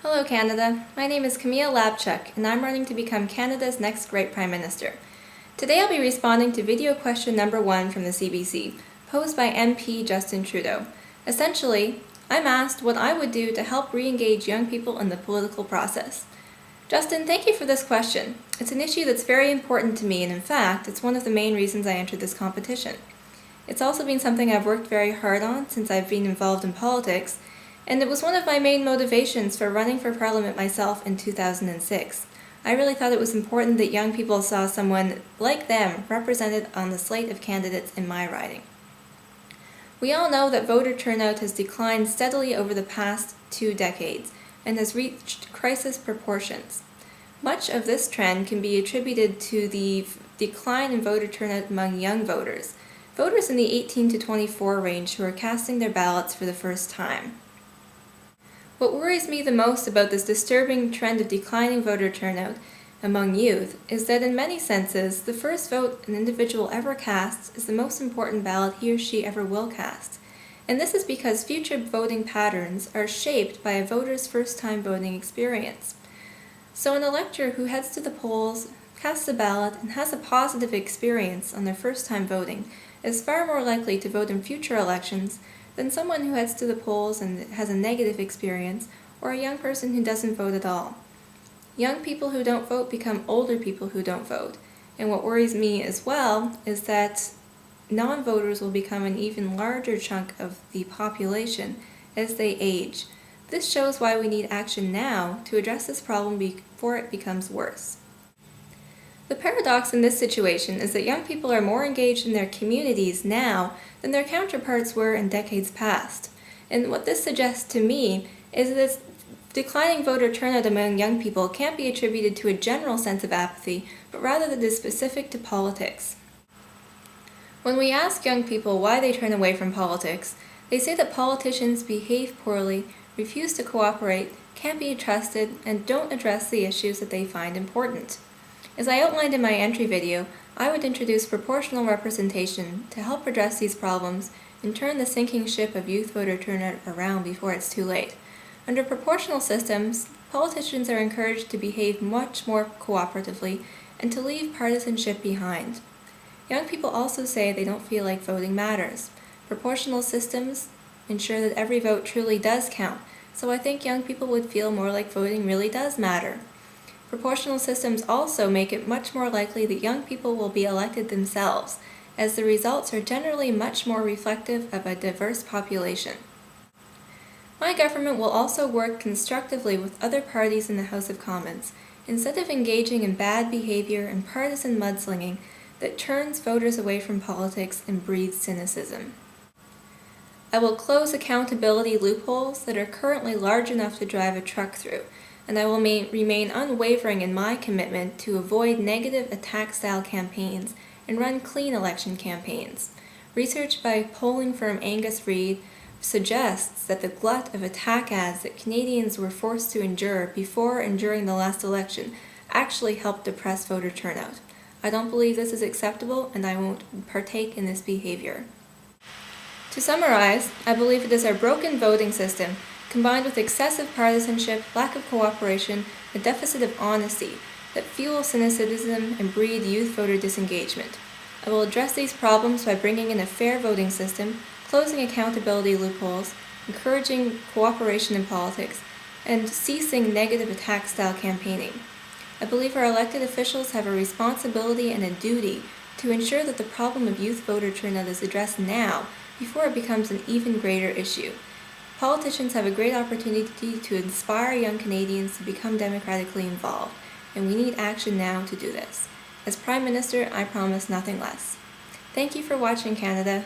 Hello Canada, my name is Camille Labchuk and I'm running to become Canada's next great Prime Minister. Today I'll be responding to video question number 1 from the CBC, posed by MP Justin Trudeau. Essentially, I'm asked what I would do to help re-engage young people in the political process. Justin, thank you for this question. It's an issue that's very important to me and in fact, it's one of the main reasons I entered this competition. It's also been something I've worked very hard on since I've been involved in politics, and it was one of my main motivations for running for Parliament myself in 2006. I really thought it was important that young people saw someone like them represented on the slate of candidates in my riding. We all know that voter turnout has declined steadily over the past 2 decades and has reached crisis proportions. Much of this trend can be attributed to the decline in voter turnout among young voters in the 18 to 24 range who are casting their ballots for the first time. What worries me the most about this disturbing trend of declining voter turnout among youth is that in many senses, the first vote an individual ever casts is the most important ballot he or she ever will cast. And this is because future voting patterns are shaped by a voter's first-time voting experience. So an elector who heads to the polls, casts a ballot, and has a positive experience on their first-time voting is far more likely to vote in future elections than someone who heads to the polls and has a negative experience, or a young person who doesn't vote at all. Young people who don't vote become older people who don't vote, and what worries me as well is that non-voters will become an even larger chunk of the population as they age. This shows why we need action now to address this problem before it becomes worse. The paradox in this situation is that young people are more engaged in their communities now than their counterparts were in decades past. And what this suggests to me is that declining voter turnout among young people can't be attributed to a general sense of apathy, but rather that it is specific to politics. When we ask young people why they turn away from politics, they say that politicians behave poorly, refuse to cooperate, can't be trusted, and don't address the issues that they find important. As I outlined in my entry video, I would introduce proportional representation to help address these problems and turn the sinking ship of youth voter turnout around before it's too late. Under proportional systems, politicians are encouraged to behave much more cooperatively and to leave partisanship behind. Young people also say they don't feel like voting matters. Proportional systems ensure that every vote truly does count, so I think young people would feel more like voting really does matter. Proportional systems also make it much more likely that young people will be elected themselves, as the results are generally much more reflective of a diverse population. My government will also work constructively with other parties in the House of Commons, instead of engaging in bad behavior and partisan mudslinging that turns voters away from politics and breeds cynicism. I will close accountability loopholes that are currently large enough to drive a truck through, and I will remain unwavering in my commitment to avoid negative attack-style campaigns and run clean election campaigns. Research by polling firm Angus Reid suggests that the glut of attack ads that Canadians were forced to endure before and during the last election actually helped depress voter turnout. I don't believe this is acceptable, and I won't partake in this behavior. To summarize, I believe it is our broken voting system combined with excessive partisanship, lack of cooperation, a deficit of honesty that fuel cynicism and breed youth voter disengagement. I will address these problems by bringing in a fair voting system, closing accountability loopholes, encouraging cooperation in politics, and ceasing negative attack-style campaigning. I believe our elected officials have a responsibility and a duty to ensure that the problem of youth voter turnout is addressed now before it becomes an even greater issue. Politicians have a great opportunity to inspire young Canadians to become democratically involved, and we need action now to do this. As Prime Minister, I promise nothing less. Thank you for watching, Canada.